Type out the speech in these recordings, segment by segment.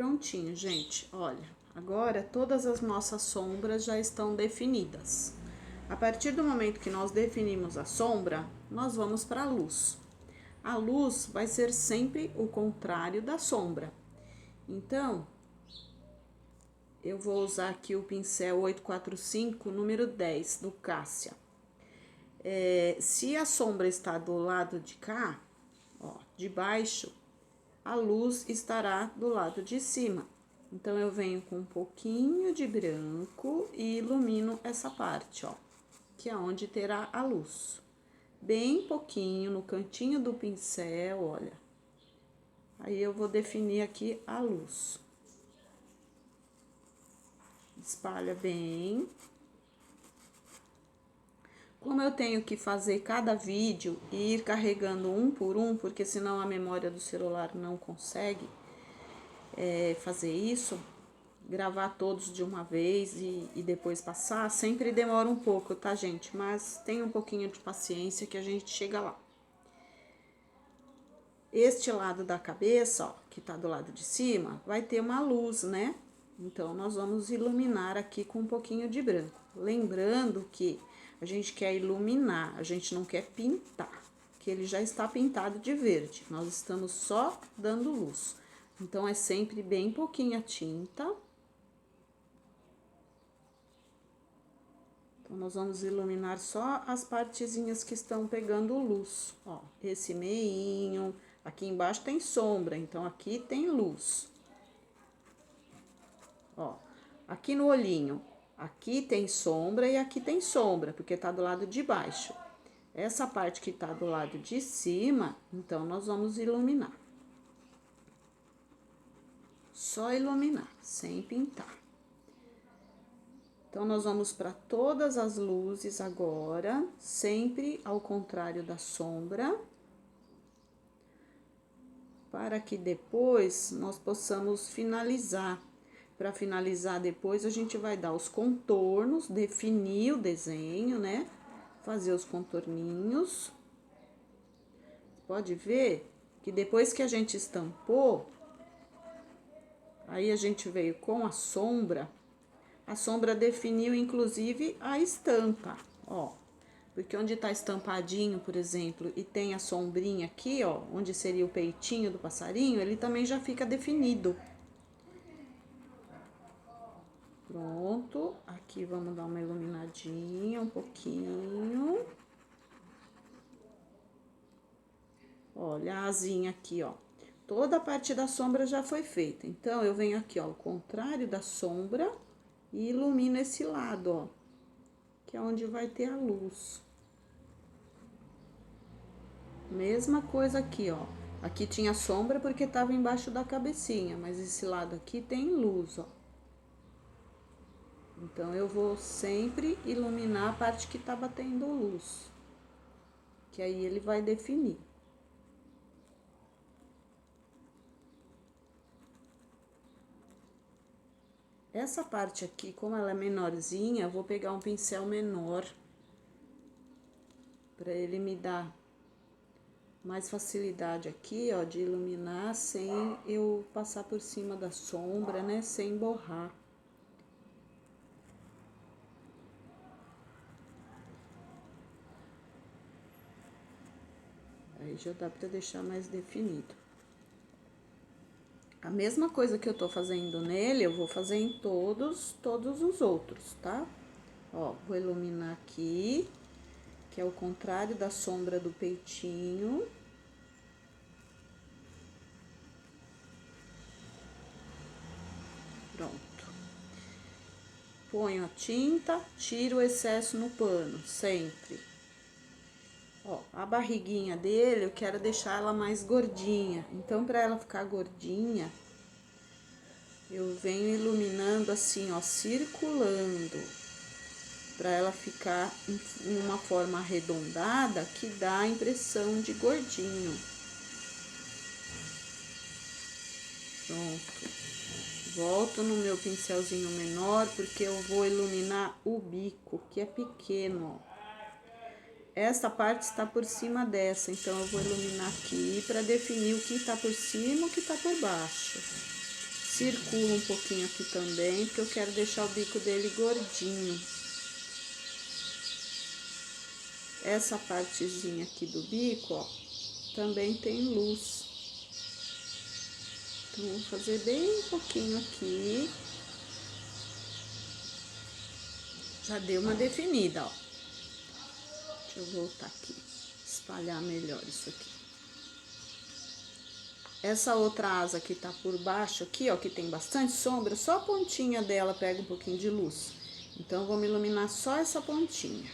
Prontinho, gente, olha, agora todas as nossas sombras já estão definidas. A partir do momento que nós definimos a sombra, nós vamos para a luz. A luz vai ser sempre o contrário da sombra. Então, eu vou usar aqui o pincel 845, número 10, do Cássia. Se a sombra está do lado de cá, ó, de baixo, a luz estará do lado de cima. Então, eu venho com um pouquinho de branco e ilumino essa parte, ó, que é onde terá a luz. Bem pouquinho, no cantinho do pincel, olha. Aí, eu vou definir aqui a luz. Espalha bem. Como eu tenho que fazer cada vídeo e ir carregando um por um, porque senão a memória do celular não consegue fazer isso, gravar todos de uma vez e depois passar, sempre demora um pouco, tá, gente? Mas tenha um pouquinho de paciência que a gente chega lá. Este lado da cabeça, ó, que tá do lado de cima, vai ter uma luz, né? Então, nós vamos iluminar aqui com um pouquinho de branco. Lembrando que a gente quer iluminar, a gente não quer pintar, que ele já está pintado de verde. Nós estamos só dando luz. Então, é sempre bem pouquinha tinta. Então, nós vamos iluminar só as partezinhas que estão pegando luz. Ó, esse meinho, aqui embaixo tem sombra, então aqui tem luz. Ó, aqui no olhinho, aqui tem sombra e aqui tem sombra, porque tá do lado de baixo. Essa parte que tá do lado de cima, então, nós vamos iluminar. Só iluminar, sem pintar. Então, nós vamos para todas as luzes agora, sempre ao contrário da sombra, para que depois nós possamos finalizar. Para finalizar depois, a gente vai dar os contornos, definir o desenho, né? Fazer os contorninhos. Pode ver que depois que a gente estampou, aí a gente veio com a sombra definiu inclusive a estampa, ó. Porque onde tá estampadinho, por exemplo, e tem a sombrinha aqui, ó, onde seria o peitinho do passarinho, ele também já fica definido. Pronto, aqui vamos dar uma iluminadinha, um pouquinho. Olha a asinha aqui, ó. Toda a parte da sombra já foi feita. Então, eu venho aqui, ó, ao contrário da sombra e ilumino esse lado, ó, que é onde vai ter a luz. Mesma coisa aqui, ó. Aqui tinha sombra porque tava embaixo da cabecinha, mas esse lado aqui tem luz, ó. Então, eu vou sempre iluminar a parte que tá batendo luz, que aí ele vai definir. Essa parte aqui, como ela é menorzinha, eu vou pegar um pincel menor para ele me dar mais facilidade aqui, ó, de iluminar sem eu passar por cima da sombra, né, sem borrar. Aí já dá para deixar mais definido. A mesma coisa que eu tô fazendo nele, eu vou fazer em todos os outros, tá? Ó, vou iluminar aqui, que é o contrário da sombra do peitinho. Pronto. Ponho a tinta, tiro o excesso no pano, sempre. Ó, a barriguinha dele, eu quero deixar ela mais gordinha. Então, pra ela ficar gordinha, eu venho iluminando assim, ó, circulando. Pra ela ficar em uma forma arredondada, que dá a impressão de gordinho. Pronto. Volto no meu pincelzinho menor, porque eu vou iluminar o bico, que é pequeno, ó. Esta parte está por cima dessa, então eu vou iluminar aqui para definir o que está por cima e o que está por baixo. Circulo um pouquinho aqui também, porque eu quero deixar o bico dele gordinho. Essa partezinha aqui do bico, ó, também tem luz. Então, vou fazer bem pouquinho aqui. Já deu uma definida, ó. Deixa eu voltar aqui, espalhar melhor isso aqui. Essa outra asa que tá por baixo aqui, ó, que tem bastante sombra, só a pontinha dela pega um pouquinho de luz. Então, eu vou me iluminar só essa pontinha.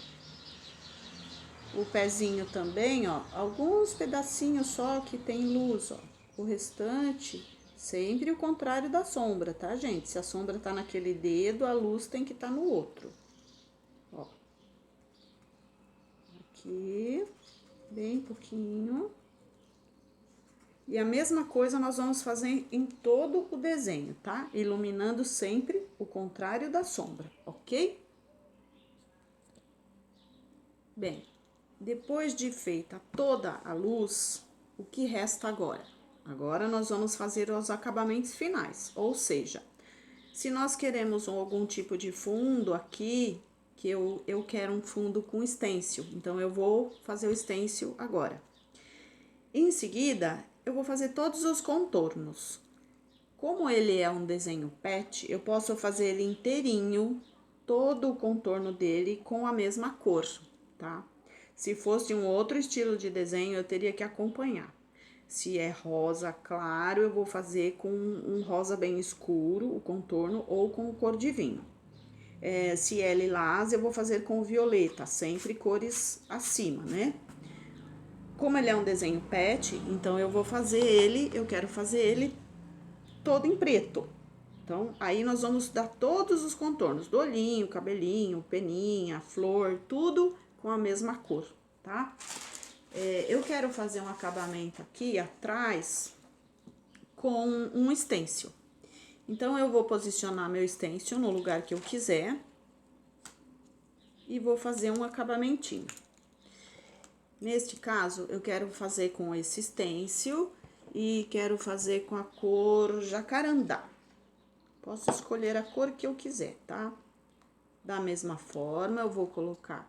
O pezinho também, ó, alguns pedacinhos só que tem luz, ó. O restante, sempre o contrário da sombra, tá, gente? Se a sombra tá naquele dedo, a luz tem que estar no outro. Ó. Aqui, bem pouquinho. E a mesma coisa nós vamos fazer em todo o desenho, tá? Iluminando sempre o contrário da sombra, ok? Bem, depois de feita toda a luz, o que resta agora? Agora nós vamos fazer os acabamentos finais, ou seja, se nós queremos algum tipo de fundo aqui, que eu quero um fundo com stencil, então eu vou fazer o stencil agora. Em seguida, eu vou fazer todos os contornos. Como ele é um desenho pet, eu posso fazer ele inteirinho, todo o contorno dele com a mesma cor, tá? Se fosse um outro estilo de desenho, eu teria que acompanhar. Se é rosa claro, eu vou fazer com um rosa bem escuro, o contorno, ou com cor de vinho. Se é lilás, eu vou fazer com violeta, sempre cores acima, né? Como ele é um desenho pet, então eu quero fazer ele todo em preto. Então, aí nós vamos dar todos os contornos, do olhinho, cabelinho, peninha, flor, tudo com a mesma cor, tá? Eu quero fazer um acabamento aqui atrás com um stencil. Então, eu vou posicionar meu stencil no lugar que eu quiser e vou fazer um acabamentinho. Neste caso, eu quero fazer com esse stencil e quero fazer com a cor jacarandá. Posso escolher a cor que eu quiser, tá? Da mesma forma, eu vou colocar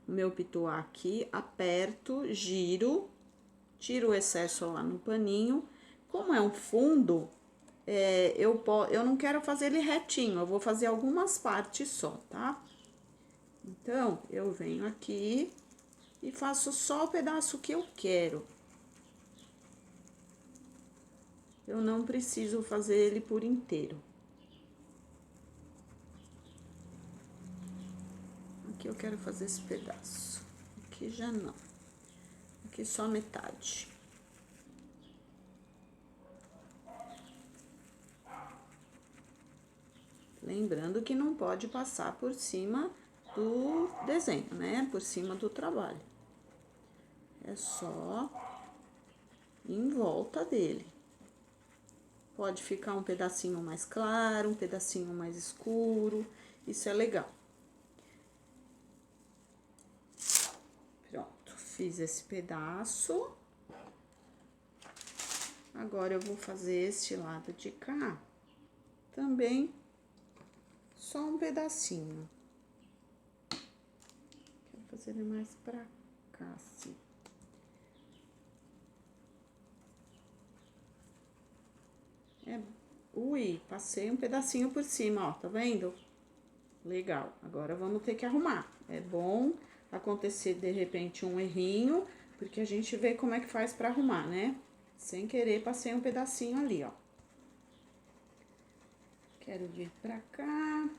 o meu pituá aqui, aperto, giro, tiro o excesso lá no paninho. Como é um fundo, eu não quero fazer ele retinho, eu vou fazer algumas partes só, tá? Então, eu venho aqui e faço só o pedaço que eu quero. Eu não preciso fazer ele por inteiro. Aqui eu quero fazer esse pedaço. Aqui já não. Aqui só metade. Lembrando que não pode passar por cima do desenho, né? Por cima do trabalho. É só em volta dele. Pode ficar um pedacinho mais claro, um pedacinho mais escuro. Isso é legal. Pronto, fiz esse pedaço. Agora, eu vou fazer este lado de cá também, só um pedacinho. Quero fazer ele mais pra cá, assim. Ui, passei um pedacinho por cima, ó, tá vendo? Legal, agora vamos ter que arrumar. É bom acontecer, de repente, um errinho, porque a gente vê como é que faz pra arrumar, né? Sem querer, passei um pedacinho ali, ó. Quero vir pra cá.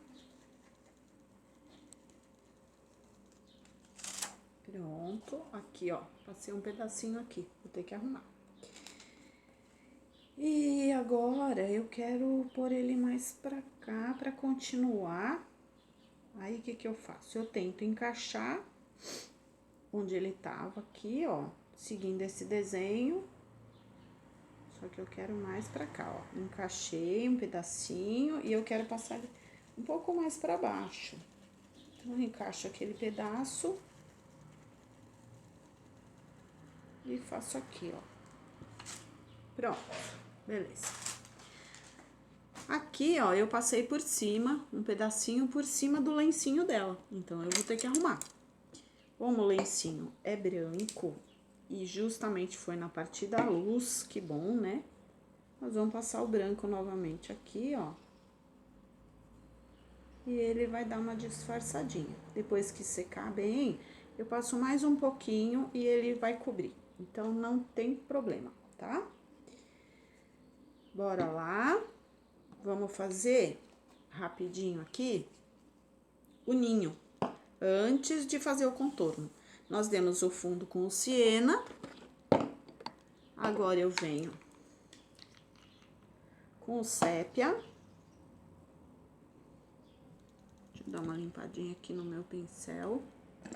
Pronto, aqui, ó, passei um pedacinho aqui, vou ter que arrumar. E agora, eu quero pôr ele mais pra cá, pra continuar. Aí, o que que eu faço? Eu tento encaixar onde ele tava aqui, ó, seguindo esse desenho. Só que eu quero mais pra cá, ó. Encaixei um pedacinho e eu quero passar um pouco mais pra baixo. Então, eu encaixo aquele pedaço e faço aqui, ó. Pronto, beleza. Aqui, ó, eu passei por cima, um pedacinho por cima do lencinho dela. Então, eu vou ter que arrumar. Como o lencinho é branco e justamente foi na parte da luz, que bom, né? Nós vamos passar o branco novamente aqui, ó. E ele vai dar uma disfarçadinha. Depois que secar bem, eu passo mais um pouquinho e ele vai cobrir. Então, não tem problema, tá? Bora lá. Vamos fazer rapidinho aqui o ninho. Antes de fazer o contorno. Nós demos o fundo com o siena. Agora eu venho com o sépia. Deixa eu dar uma limpadinha aqui no meu pincel.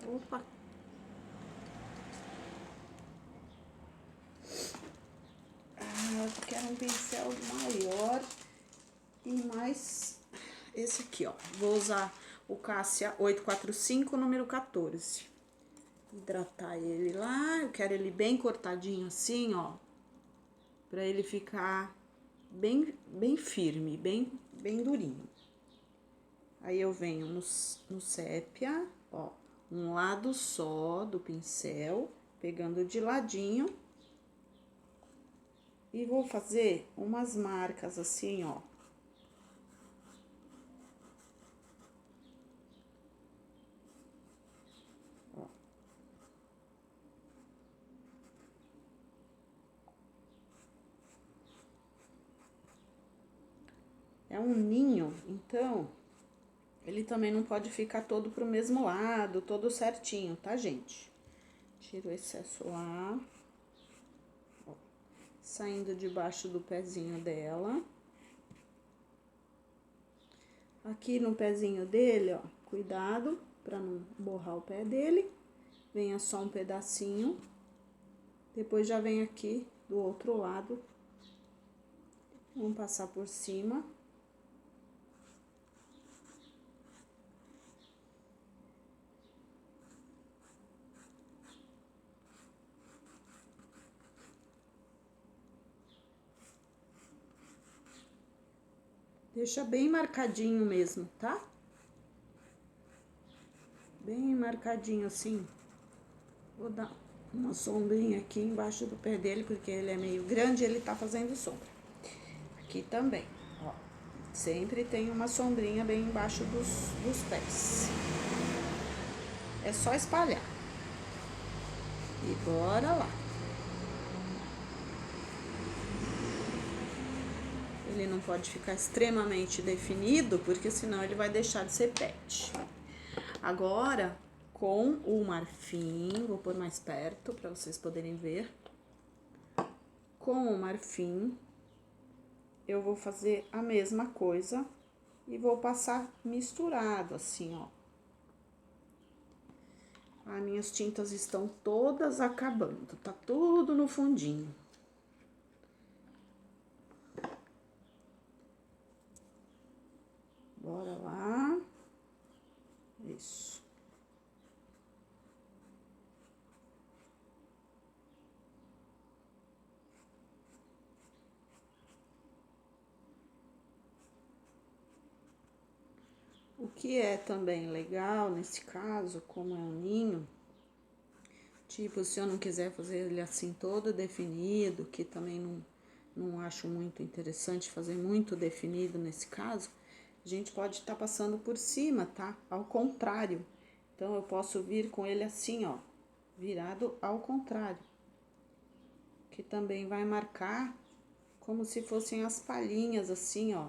Opa! Eu quero um pincel maior e mais esse aqui, ó. Vou usar o Cássia 845, número 14. Hidratar ele lá, eu quero ele bem cortadinho assim, ó. Pra ele ficar bem firme, bem durinho. Aí eu venho no sépia, ó, um lado só do pincel, pegando de ladinho. E vou fazer umas marcas assim, ó. Ó. É um ninho, então, ele também não pode ficar todo pro mesmo lado, todo certinho, tá, gente? Tiro o excesso lá. Ó. Saindo debaixo do pezinho dela. Aqui no pezinho dele, ó, cuidado pra não borrar o pé dele. Venha só um pedacinho. Depois já vem aqui do outro lado. Vamos passar por cima. Deixa bem marcadinho mesmo, tá? Bem marcadinho assim. Vou dar uma sombrinha aqui embaixo do pé dele, porque ele é meio grande e ele tá fazendo sombra. Aqui também, ó. Sempre tem uma sombrinha bem embaixo dos pés. É só espalhar. E bora lá. Ele não pode ficar extremamente definido, porque senão ele vai deixar de ser pet. Agora, com o marfim, vou pôr mais perto para vocês poderem ver. Com o marfim, eu vou fazer a mesma coisa e vou passar misturado assim, ó. As minhas tintas estão todas acabando, tá tudo no fundinho. Bora lá. Isso. O que é também legal nesse caso, como é um ninho, tipo, se eu não quiser fazer ele assim todo definido, que também não acho muito interessante fazer muito definido nesse caso, a gente pode estar passando por cima, tá? Ao contrário. Então, eu posso vir com ele assim, ó, virado ao contrário. Que também vai marcar como se fossem as palhinhas assim, ó.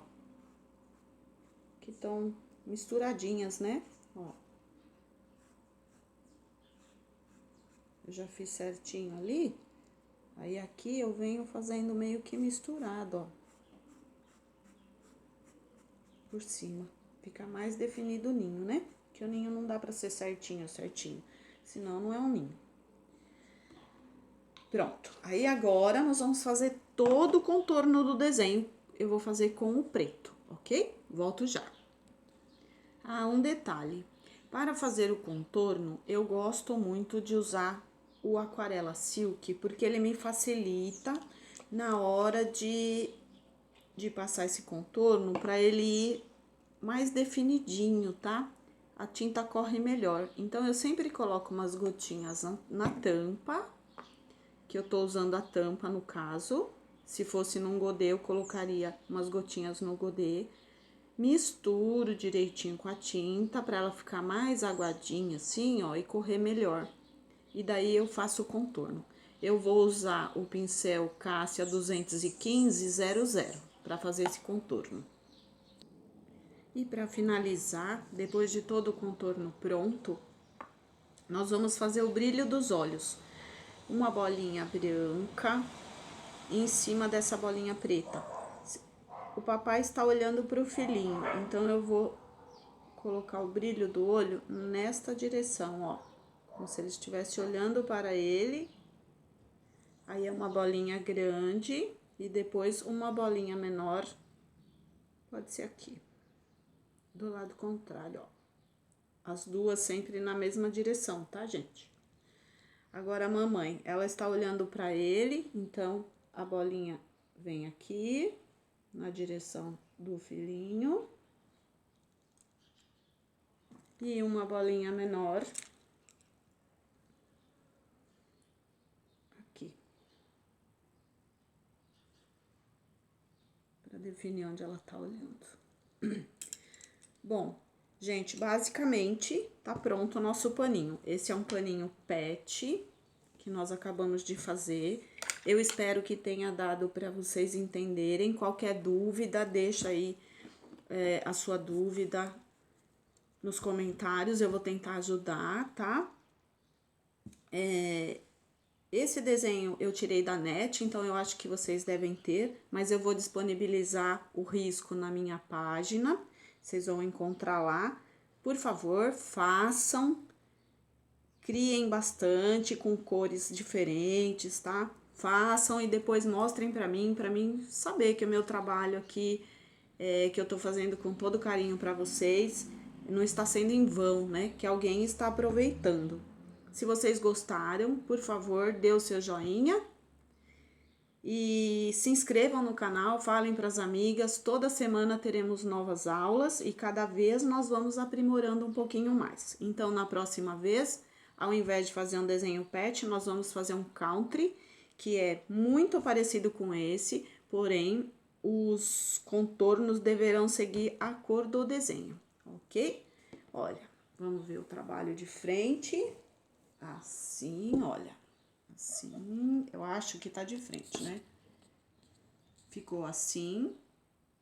Que estão misturadinhas, né? Ó. Eu já fiz certinho ali. Aí aqui eu venho fazendo meio que misturado, ó. Por cima. Fica mais definido o ninho, né? Que o ninho não dá pra ser certinho, senão não é um ninho. Pronto. Aí agora nós vamos fazer todo o contorno do desenho. Eu vou fazer com o preto, ok? Volto já. Ah, um detalhe. Para fazer o contorno, eu gosto muito de usar o Aquarela Silk, porque ele me facilita na hora de de passar esse contorno para ele ir mais definidinho, tá? A tinta corre melhor. Então, eu sempre coloco umas gotinhas na tampa, que eu tô usando a tampa no caso. Se fosse num godê, eu colocaria umas gotinhas no godê. Misturo direitinho com a tinta para ela ficar mais aguadinha assim, ó, e correr melhor. E daí eu faço o contorno. Eu vou usar o pincel Cássia 215-00 para fazer esse contorno. E para finalizar, depois de todo o contorno pronto, nós vamos fazer o brilho dos olhos. Uma bolinha branca em cima dessa bolinha preta. O papai está olhando para o filhinho, então eu vou colocar o brilho do olho nesta direção, ó. Como se ele estivesse olhando para ele. Aí é uma bolinha grande e depois uma bolinha menor. Pode ser aqui. Do lado contrário, ó. As duas sempre na mesma direção, tá, gente? Agora a mamãe, ela está olhando para ele, então a bolinha vem aqui na direção do filhinho. E uma bolinha menor aqui. Para definir onde ela tá olhando. Bom, gente, basicamente tá pronto o nosso paninho. Esse é um paninho PET que nós acabamos de fazer. Eu espero que tenha dado para vocês entenderem. Qualquer dúvida, deixa aí a sua dúvida nos comentários. Eu vou tentar ajudar, tá? Esse desenho eu tirei da net, então eu acho que vocês devem ter, mas eu vou disponibilizar o risco na minha página. Vocês vão encontrar lá. Por favor, façam, criem bastante com cores diferentes, tá? Façam e depois mostrem para mim saber que o meu trabalho aqui, que eu tô fazendo com todo carinho para vocês, não está sendo em vão, né? Que alguém está aproveitando. Se vocês gostaram, por favor, dê o seu joinha. E se inscrevam no canal, falem para as amigas. Toda semana teremos novas aulas e cada vez nós vamos aprimorando um pouquinho mais. Então, na próxima vez, ao invés de fazer um desenho pet, nós vamos fazer um country, que é muito parecido com esse, porém, os contornos deverão seguir a cor do desenho, ok? Olha, vamos ver o trabalho de frente. Assim, olha. Assim, eu acho que tá de frente, né? Ficou assim.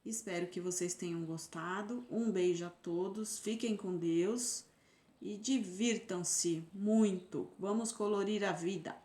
Espero que vocês tenham gostado. Um beijo a todos. Fiquem com Deus e divirtam-se muito. Vamos colorir a vida.